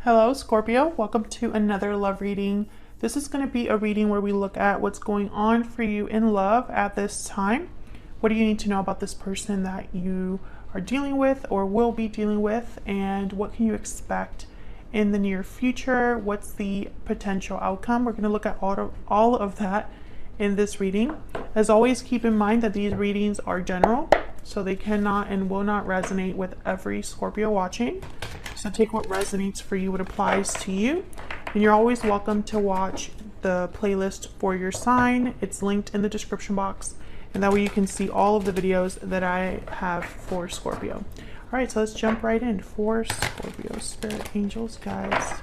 Hello, Scorpio. Welcome to another love reading. This is going to be a reading where we look at what's going on for you in love at this time. What do you need to know about this person that you are dealing with or will be dealing with? And what can you expect in the near future? What's the potential outcome? We're going to look at all of that in this reading. As always, keep in mind that these readings are general, so they cannot and will not resonate with every Scorpio watching. So take what resonates for you, what applies to you. And you're always welcome to watch the playlist for your sign. It's linked in the description box. And that way you can see all of the videos that I have for Scorpio. All right, so let's jump right in. For Scorpio, spirit, angels, guides,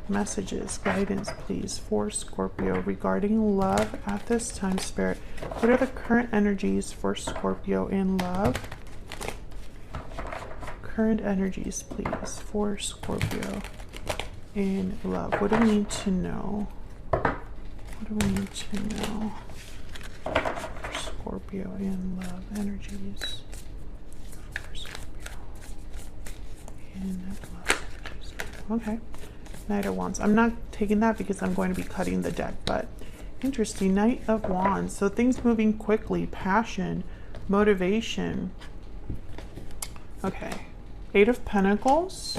messages, guidance, please, for Scorpio regarding love at this time, spirit. What are the current energies for Scorpio in love? Current energies, please, for Scorpio in love. What do we need to know? What do we need to know for Scorpio in love? Energies for Scorpio in love. Okay. Knight of Wands. I'm not taking that because I'm going to be cutting the deck, but interesting. Knight of Wands. So things moving quickly, passion, motivation. Okay. Eight of Pentacles,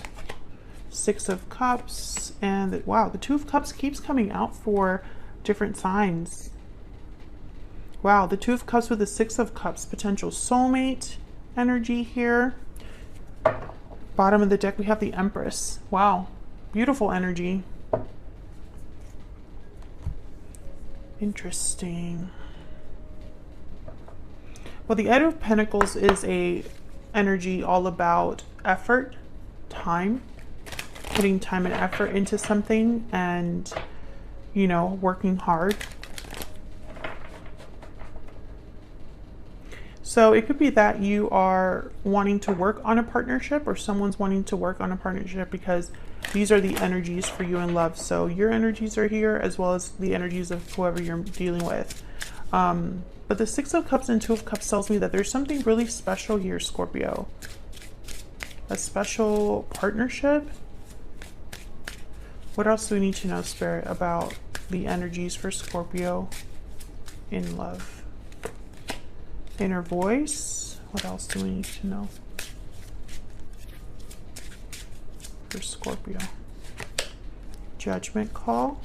Six of Cups, and wow, the Two of Cups keeps coming out for different signs. Wow, the Two of Cups with the Six of Cups, potential soulmate energy here. Bottom of the deck, we have the Empress. Wow, beautiful energy. Interesting. Well, the Eight of Pentacles is a energy all about effort, time, putting time and effort into something and, you know, working hard. So it could be that you are wanting to work on a partnership or someone's wanting to work on a partnership because these are the energies for you in love. So your energies are here as well as the energies of whoever you're dealing with. But the Six of Cups and Two of Cups tells me that there's something really special here, Scorpio. A special partnership. What else do we need to know, Spirit, about the energies for Scorpio in love? Inner voice. What else do we need to know for Scorpio? Judgment call.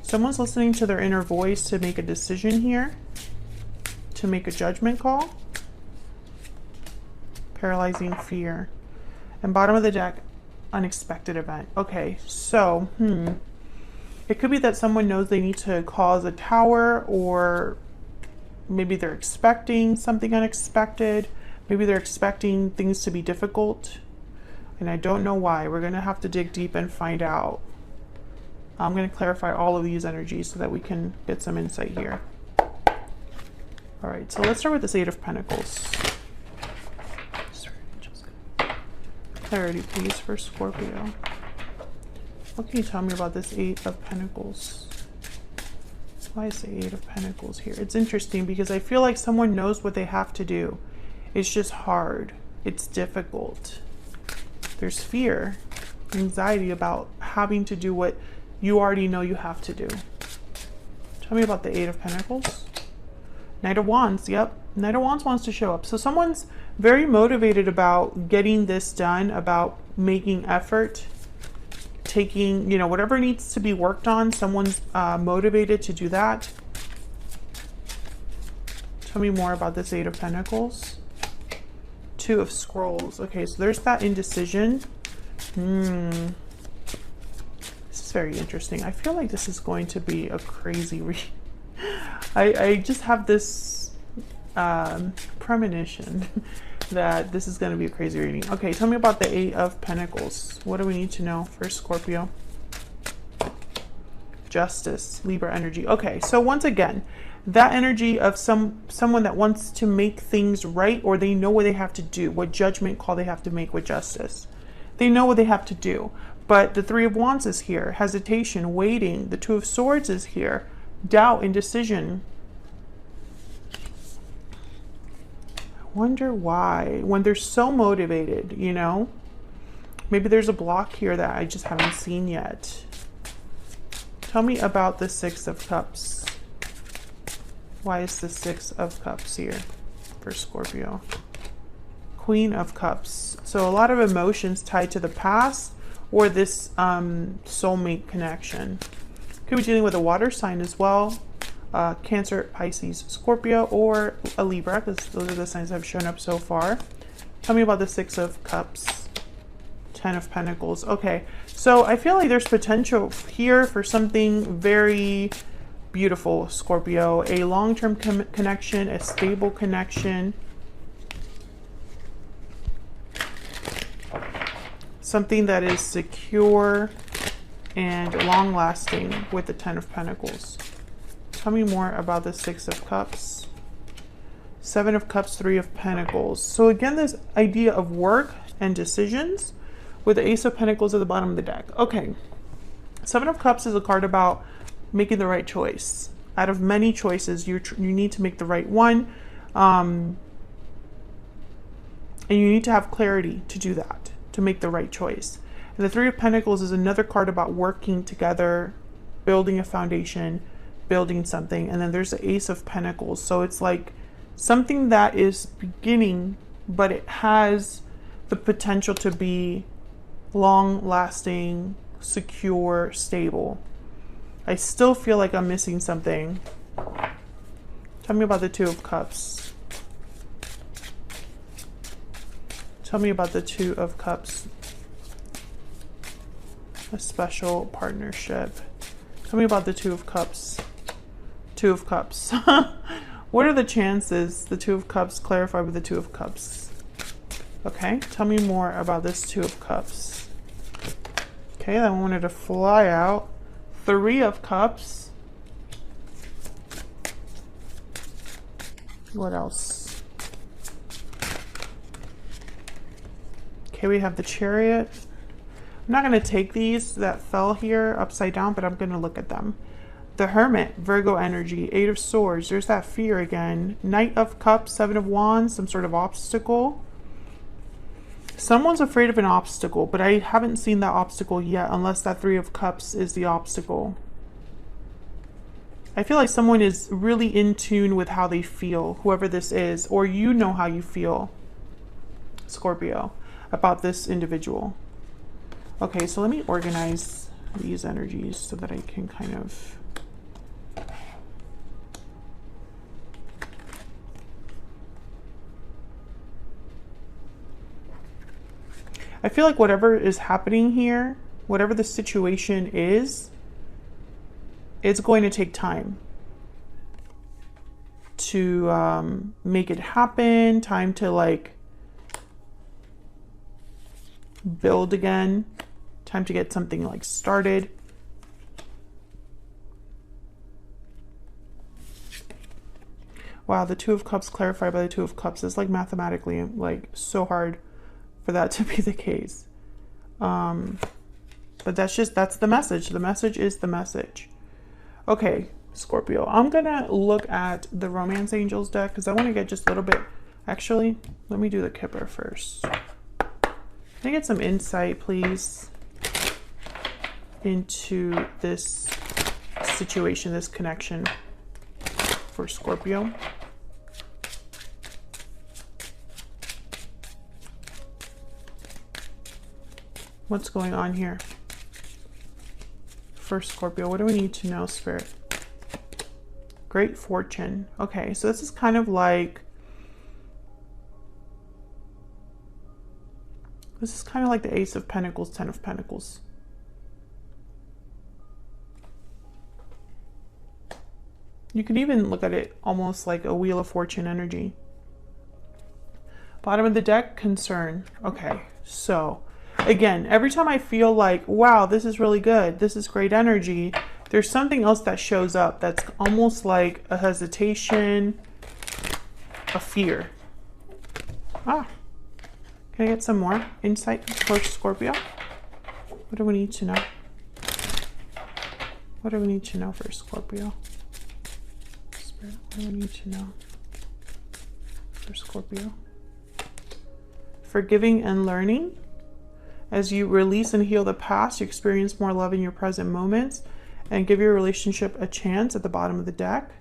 Someone's listening to their inner voice to make a decision here, to make a judgment call. Paralyzing fear. And bottom of the deck, unexpected event. Okay, so, it could be that someone knows they need to cause a tower, or maybe they're expecting something unexpected. Maybe they're expecting things to be difficult, and I don't know why. We're going to have to dig deep and find out. I'm going to clarify all of these energies so that we can get some insight here. All right, so let's start with this Eight of Pentacles. Clarity, please, for Scorpio. What can you tell me about this Eight of Pentacles? Why is the Eight of Pentacles here? It's interesting because I feel like someone knows what they have to do. It's just hard. It's difficult. There's fear, anxiety about having to do what you already know you have to do. Tell me about the Eight of Pentacles. Knight of Wands. Yep. Knight of Wands wants to show up. So someone's very motivated about getting this done, about making effort, taking, you know, whatever needs to be worked on. Someone's motivated to do that. Tell me more about this Eight of Pentacles. Two of Scrolls. Okay, so there's that indecision. This is very interesting. I feel like this is going to be a crazy read. I just have this premonition that this is going to be a crazy reading. Okay, tell me about the Eight of Pentacles. What do we need to know for Scorpio? Justice, Libra energy. Okay, so once again, that energy of someone that wants to make things right, or they know what they have to do, what judgment call they have to make with justice. They know what they have to do. But the Three of Wands is here. Hesitation, waiting. The Two of Swords is here. Doubt, indecision. I wonder why. When they're so motivated, you know? Maybe there's a block here that I just haven't seen yet. Tell me about the Six of Cups. Why is the Six of Cups here for Scorpio? Queen of Cups. So a lot of emotions tied to the past or this soulmate connection. Could be dealing with a water sign as well. Cancer, Pisces, Scorpio, or a Libra, because those are the signs that have shown up so far. Tell me about the Six of Cups. Ten of Pentacles. Okay, so I feel like there's potential here for something very beautiful, Scorpio. A long-term connection, a stable connection. Something that is secure and long-lasting with the Ten of Pentacles. Tell me more about the Six of Cups. Seven of Cups, Three of Pentacles. So again, this idea of work and decisions with the Ace of Pentacles at the bottom of the deck. Okay, Seven of Cups is a card about making the right choice. Out of many choices, you need to make the right one. And you need to have clarity to do that, to make the right choice. And the Three of Pentacles is another card about working together, building a foundation, building something. And then there's the Ace of Pentacles. So it's like something that is beginning, but it has the potential to be long-lasting, secure, stable. I still feel like I'm missing something. Tell me about the Two of Cups. Tell me about the Two of Cups. A special partnership. Tell me about the Two of Cups. Two of Cups. What are the chances the Two of Cups clarify with the Two of Cups? Okay, tell me more about this Two of Cups. Okay, I wanted to fly out. Three of Cups. What else? Okay, we have the Chariot. I'm not going to take these that fell here upside down, but I'm going to look at them. The Hermit, Virgo energy. Eight of Swords. There's that fear again. Knight of Cups, Seven of Wands, some sort of obstacle. Someone's afraid of an obstacle, but I haven't seen that obstacle yet, unless that Three of Cups is the obstacle. I feel like someone is really in tune with how they feel, whoever this is, or you know how you feel, Scorpio, about this individual. Okay, so let me organize these energies so that I can kind of... I feel like whatever is happening here, whatever the situation is, it's going to take time to make it happen, time to like build again, time to get something like started. Wow, the Two of Cups clarified by the Two of Cups is like mathematically like so hard for that to be the case. But that's the message. The message is the message. Okay, Scorpio, I'm gonna look at the Romance Angels deck because I want to get just a little bit. Actually, let me do the Kipper first. Can I get some insight, please, into this situation, this connection for Scorpio? What's going on here for Scorpio? What do we need to know, Spirit? Great fortune. Okay, so this is kind of like... This is kind of like the Ace of Pentacles, Ten of Pentacles. You could even look at it almost like a Wheel of Fortune energy. Bottom of the deck, concern. Okay, so... Again, every time I feel like, wow, this is really good, this is great energy, there's something else that shows up that's almost like a hesitation, a fear. Ah, can I get some more insight for Scorpio? What do we need to know? What do we need to know for Scorpio? Spirit, what do we need to know for Scorpio? Forgiving and learning. As you release and heal the past, you experience more love in your present moments and give your relationship a chance at the bottom of the deck.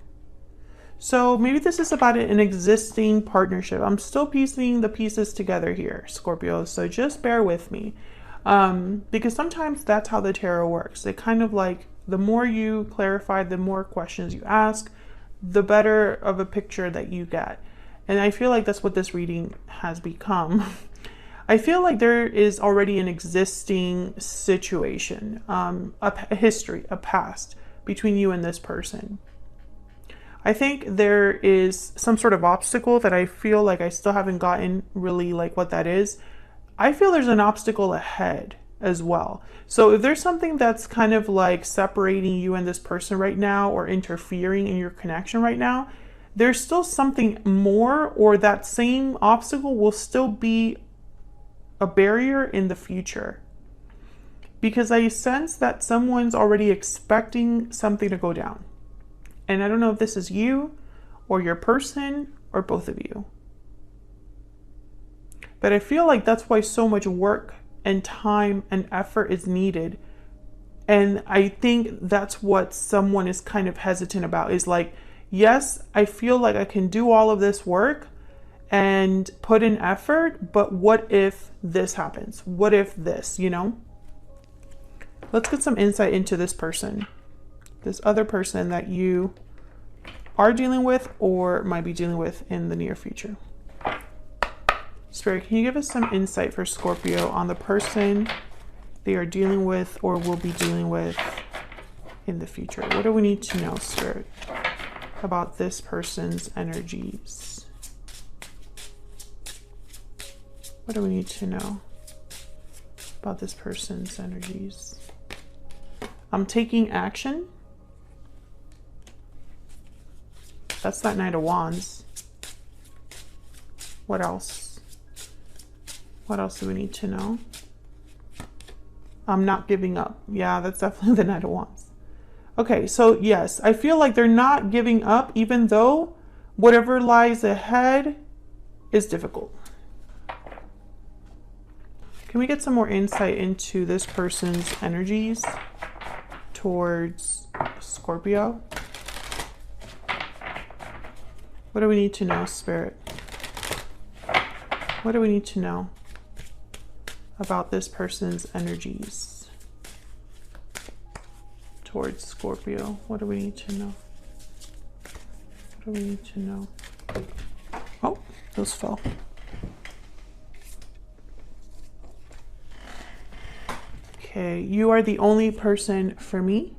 So maybe this is about an existing partnership. I'm still piecing the pieces together here, Scorpio, so just bear with me. Because sometimes that's how the tarot works. It kind of like, the more you clarify, the more questions you ask, the better of a picture that you get. And I feel like that's what this reading has become. I feel like there is already an existing situation, a history, a past between you and this person. I think there is some sort of obstacle that I feel like I still haven't gotten really like what that is. I feel there's an obstacle ahead as well. So if there's something that's kind of like separating you and this person right now or interfering in your connection right now, there's still something more, or that same obstacle will still be a barrier in the future. Because I sense that someone's already expecting something to go down. And I don't know if this is you or your person or both of you. But I feel like that's why so much work and time and effort is needed. And I think that's what someone is kind of hesitant about, is like, yes, I feel like I can do all of this work and put in effort, but what if this happens? What if this, you know? Let's get some insight into this person. This other person that you are dealing with or might be dealing with in the near future. Spirit, can you give us some insight for Scorpio on the person they are dealing with or will be dealing with in the future? What do we need to know, Spirit, about this person's energies? What do we need to know about this person's energies? I'm taking action. That's that Knight of Wands. What else? What else do we need to know? I'm not giving up. Yeah, that's definitely the Knight of Wands. Okay, so yes, I feel like they're not giving up, even though whatever lies ahead is difficult. Can we get some more insight into this person's energies towards Scorpio? What do we need to know, Spirit? What do we need to know about this person's energies towards Scorpio? What do we need to know? What do we need to know? Oh, those fell. Okay, you are the only person for me.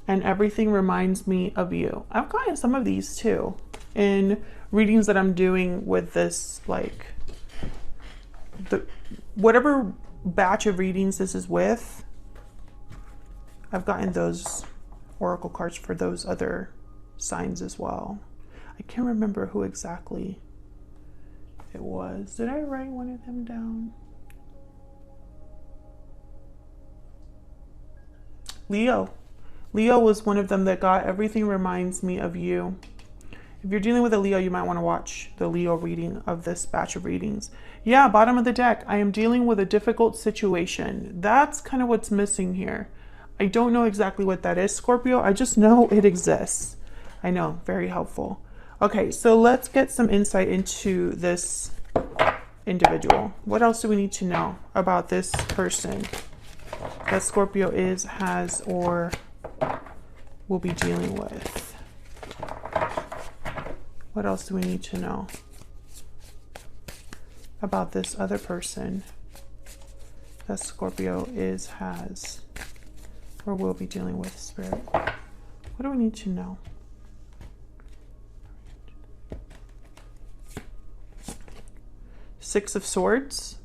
And everything reminds me of you. I've gotten some of these too in readings that I'm doing with this, like, whatever batch of readings this is with. I've gotten those oracle cards for those other signs as well. I can't remember who exactly it was. Did I write one of them down? Leo. Leo was one of them that got everything reminds me of you. If you're dealing with a Leo, you might want to watch the Leo reading of this batch of readings. Yeah, bottom of the deck, I am dealing with a difficult situation. That's kind of what's missing here. I don't know exactly what that is, Scorpio. I just know it exists. I know, very helpful. Okay, so let's get some insight into this individual. What else do we need to know about this person that Scorpio is, has, or will be dealing with? What else do we need to know about this other person that Scorpio is, has, or will be dealing with, Spirit? What do we need to know? Six of Swords,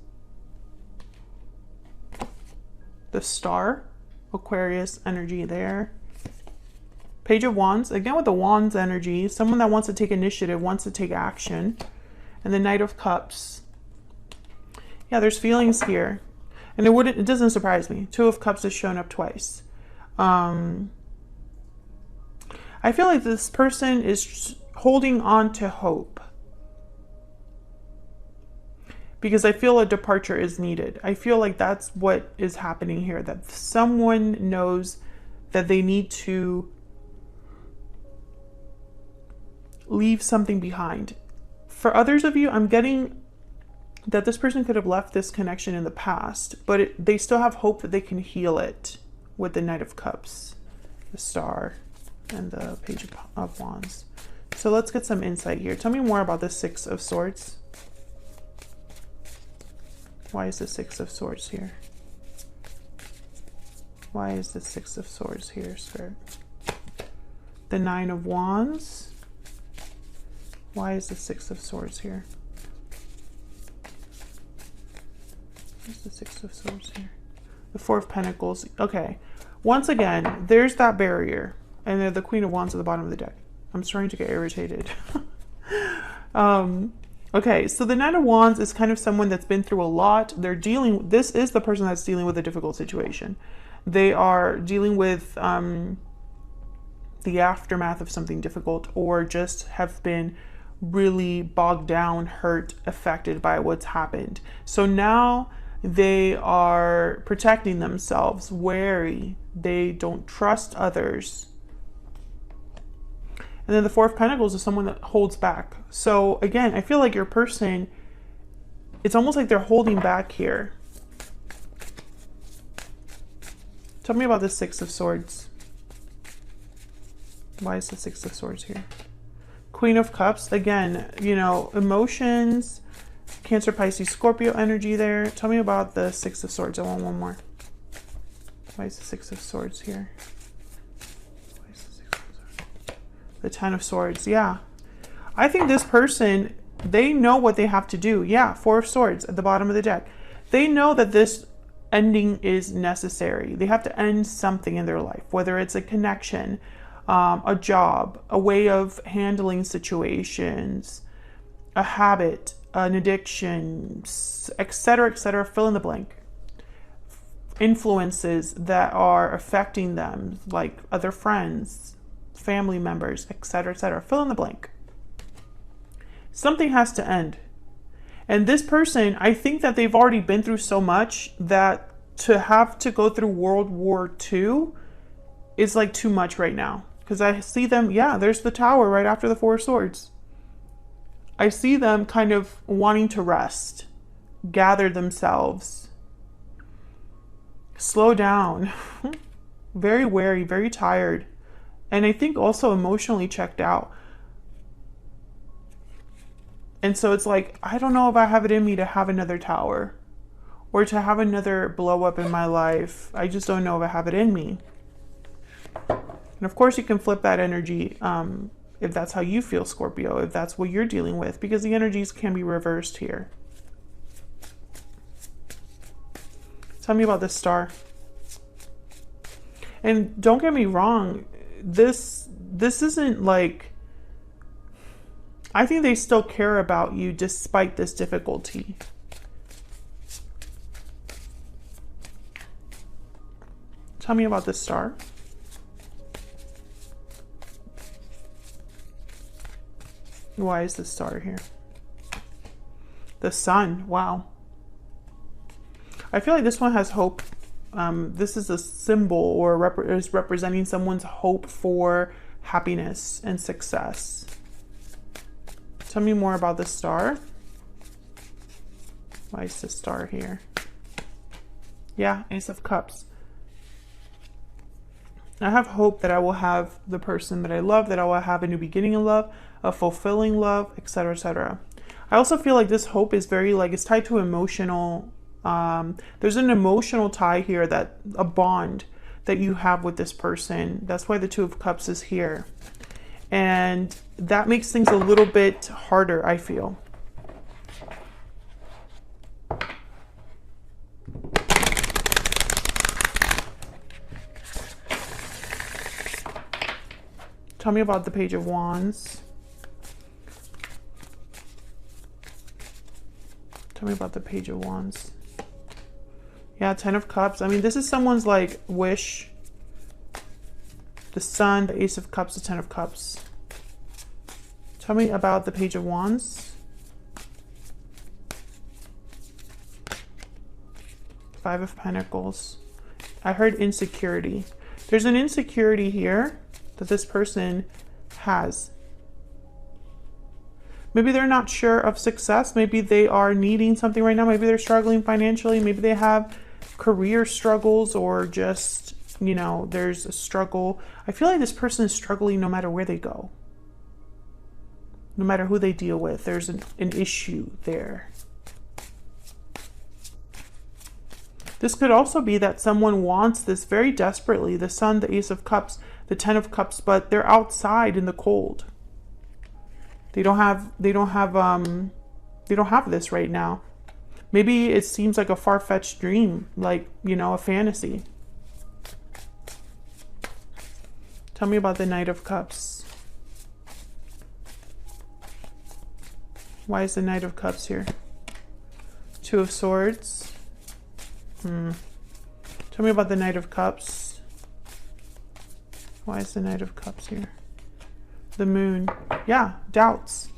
the Star, Aquarius energy there. Page of Wands, again with the Wands energy, someone that wants to take initiative, wants to take action. And the Knight of Cups. Yeah, there's feelings here. And it doesn't surprise me. Two of Cups has shown up twice. I feel like this person is holding on to hope. because I feel a departure is needed. I feel like that's what is happening here, that someone knows that they need to leave something behind. For others of you, I'm getting that this person could have left this connection in the past, but they still have hope that they can heal it with the Knight of Cups, the Star, and the Page of Wands. So let's get some insight here. Tell me more about the Six of Swords. Why is the Six of Swords here? Why is the Six of Swords here, Spirit? The Nine of Wands. Why is the Six of Swords here? Where's the Six of Swords here? The Four of Pentacles. Okay. Once again, there's that barrier. And then the Queen of Wands at the bottom of the deck. I'm starting to get irritated. Okay, so the Nine of Wands is kind of someone that's been through a lot. This is the person that's dealing with a difficult situation. They are dealing with the aftermath of something difficult, or just have been really bogged down, hurt, affected by what's happened. So now they are protecting themselves, wary. They don't trust others. And then the Four of Pentacles is someone that holds back. So again, I feel like your person, it's almost like they're holding back here. Tell me about the Six of Swords. Why is the Six of Swords here? Queen of Cups, again, you know, emotions, Cancer, Pisces, Scorpio energy there. Tell me about the Six of Swords. I want one more. Why is the Six of Swords here? The Ten of Swords, yeah. I think this person, they know what they have to do. Yeah, Four of Swords at the bottom of the deck. They know that this ending is necessary. They have to end something in their life, whether it's a connection, a job, a way of handling situations, a habit, an addiction, etc., fill in the blank. Influences that are affecting them, like other friends, family members, etc., fill in the blank. Something has to end. And this person, I think that they've already been through so much that to have to go through World War II is like too much right now. Because I see them, yeah, there's the Tower right after the Four of Swords. I see them kind of wanting to rest, gather themselves, slow down, very wary, very tired. And I think also emotionally checked out. And so it's like, I don't know if I have it in me to have another tower or to have another blow up in my life. I just don't know if I have it in me. And of course you can flip that energy if that's how you feel, Scorpio, if that's what you're dealing with, because the energies can be reversed here. Tell me about this Star. And don't get me wrong, this isn't like, I think they still care about you despite this difficulty. Tell me about this Star. Why is the Star here? The Sun, wow. I feel like this one has hope. This is a symbol or is representing someone's hope for happiness and success. Tell me more about the Star. Why is the Star here? Yeah, Ace of Cups. I have hope that I will have the person that I love, that I will have a new beginning in love, a fulfilling love, etc., etc. I also feel like this hope is very, like, it's tied to emotional, there's an emotional tie here, that a bond that you have with this person. That's why the Two of Cups is here. And that makes things a little bit harder, I feel. Tell me about the Page of Wands. Tell me about the Page of Wands. Yeah, Ten of Cups. I mean, this is someone's like wish. The Sun, the Ace of Cups, the Ten of Cups. Tell me about the Page of Wands. Five of Pentacles. I heard insecurity. There's an insecurity here that this person has. Maybe they're not sure of success. Maybe they are needing something right now. Maybe they're struggling financially. Maybe they have career struggles, or just, you know, there's a struggle. I feel like this person is struggling no matter where they go. No matter who they deal with, there's an issue there. This could also be that someone wants this very desperately. The Sun, the Ace of Cups, the Ten of Cups, but they're outside in the cold. They don't have this right now. Maybe it seems like a far-fetched dream, like, you know, a fantasy. Tell me about the Knight of Cups. Why is the Knight of Cups here? Two of Swords. Tell me about the Knight of Cups. Why is the Knight of Cups here? The Moon. Yeah, doubts.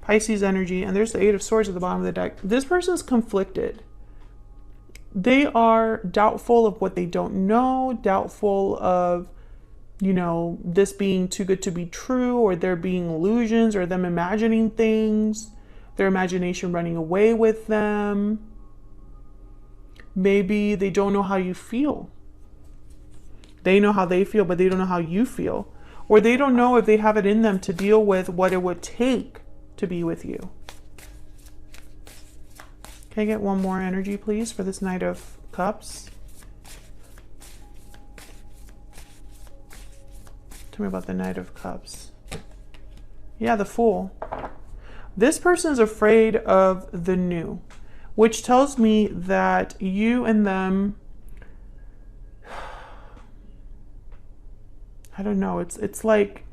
Pisces energy. And there's the Eight of Swords at the bottom of the deck. This person's conflicted. They are doubtful of what they don't know. Doubtful of, you know, this being too good to be true, or there being illusions, or them imagining things. Their imagination running away with them. Maybe they don't know how you feel. They know how they feel, but they don't know how you feel. Or they don't know if they have it in them to deal with what it would take to be with you. Can I get one more energy, please, for this Knight of Cups? Tell me about the Knight of Cups. Yeah, the Fool. This person is afraid of the new, which tells me that you and them, I don't know, it's like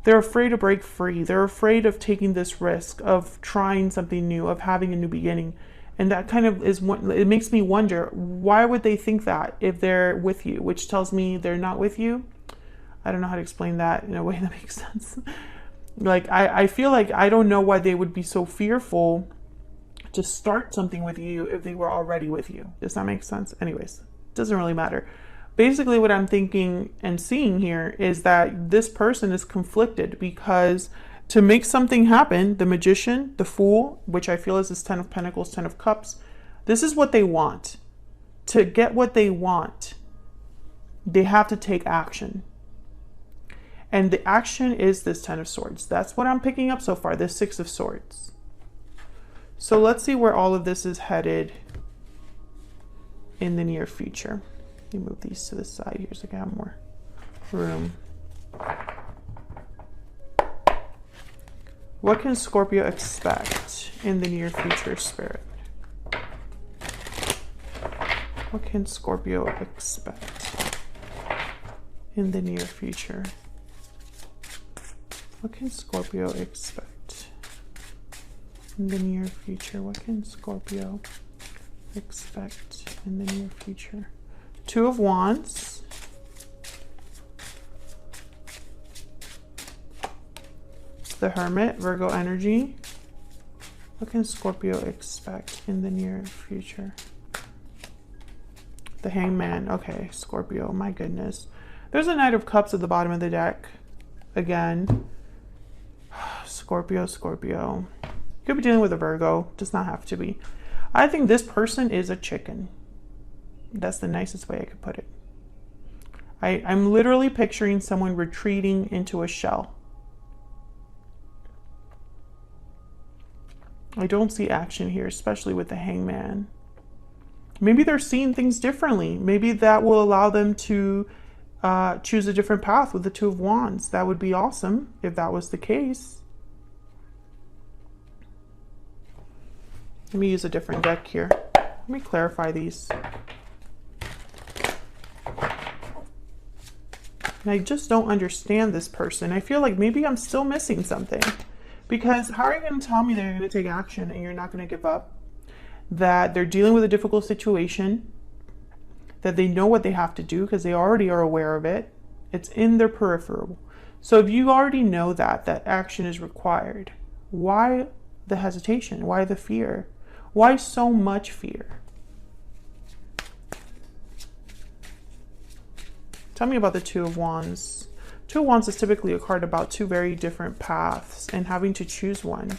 they're afraid to break free. They're afraid of taking this risk of trying something new, of having a new beginning. And that kind of is what it makes me wonder, why would they think that if they're with you, which tells me they're not with you? I don't know how to explain that in a way that makes sense. Like, I feel like I don't know why they would be so fearful to start something with you if they were already with you. Does that make sense? Anyways, doesn't really matter. Basically, what I'm thinking and seeing here is that this person is conflicted, because to make something happen, the Magician, the Fool, which I feel is this Ten of Pentacles, Ten of Cups, this is what they want. To get what they want, they have to take action. And the action is this Ten of Swords. That's what I'm picking up so far, this Six of Swords. So let's see where all of this is headed in the near future. Let me move these to the side here so I can have more room. What can Scorpio expect in the near future, Spirit? What can Scorpio expect in the near future? What can Scorpio expect in the near future? What can Scorpio expect in the near future? Two of Wands. The Hermit, Virgo energy. What can Scorpio expect in the near future? The Hangman. Okay, Scorpio, my goodness. There's a Knight of Cups at the bottom of the deck. Again. Scorpio, Scorpio. You could be dealing with a Virgo. Does not have to be. I think this person is a chicken. That's the nicest way I could put it. I'm literally picturing someone retreating into a shell. I don't see action here, especially with the Hangman. Maybe they're seeing things differently. Maybe that will allow them to choose a different path with the Two of Wands. That would be awesome if that was the case. Let me use a different deck here. Let me clarify these. And I just don't understand this person. I feel like maybe I'm still missing something. Because how are you going to tell me they're going to take action and you're not going to give up? That they're dealing with a difficult situation. That they know what they have to do because they already are aware of it. It's in their peripheral. So if you already know that action is required, why the hesitation? Why the fear? Why so much fear? Tell me about the Two of Wands. Two of Wands is typically a card about two very different paths and having to choose one.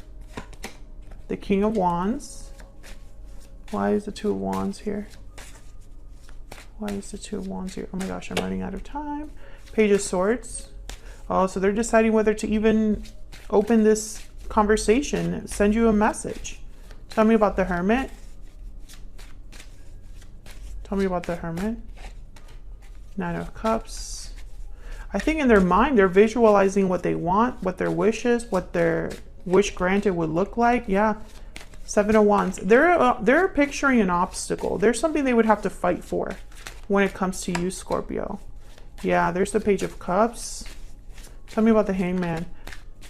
The King of Wands. Why is the Two of Wands here? Why is the Two of Wands here? Oh my gosh, I'm running out of time. Page of Swords. Oh, so they're deciding whether to even open this conversation, send you a message. Tell me about the Hermit. Tell me about the Hermit. Nine of Cups. I think in their mind, they're visualizing what they want, what their wish is, what their wish granted would look like. Yeah. Seven of Wands. They're picturing an obstacle. There's something they would have to fight for when it comes to you, Scorpio. Yeah, there's the Page of Cups. Tell me about the Hangman.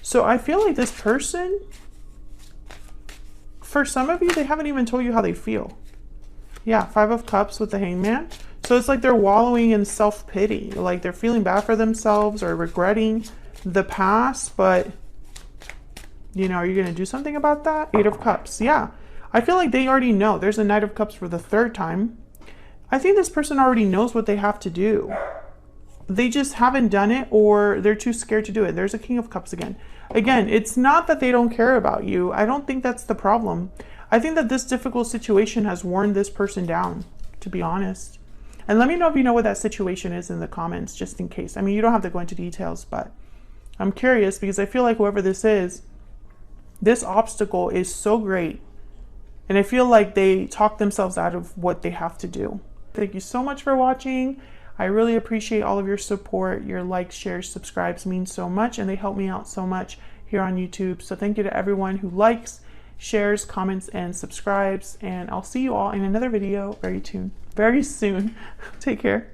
So I feel like this person, for some of you, they haven't even told you how they feel. Yeah, Five of Cups with the Hangman. So it's like they're wallowing in self-pity. Like they're feeling bad for themselves or regretting the past. But, you know, are you going to do something about that? Eight of Cups. Yeah, I feel like they already know. There's a Knight of Cups for the third time. I think this person already knows what they have to do. They just haven't done it, or they're too scared to do it. There's a King of Cups again. Again, it's not that they don't care about you. I don't think that's the problem. I think that this difficult situation has worn this person down, to be honest. And let me know if you know what that situation is in the comments, just in case. I mean, you don't have to go into details, but I'm curious because I feel like whoever this is, this obstacle is so great. And I feel like they talk themselves out of what they have to do. Thank you so much for watching. I really appreciate all of your support. Your likes, shares, subscribes mean so much, and they help me out so much here on YouTube. So thank you to everyone who likes, shares, comments, and subscribes. And I'll see you all in another video very soon. Take care.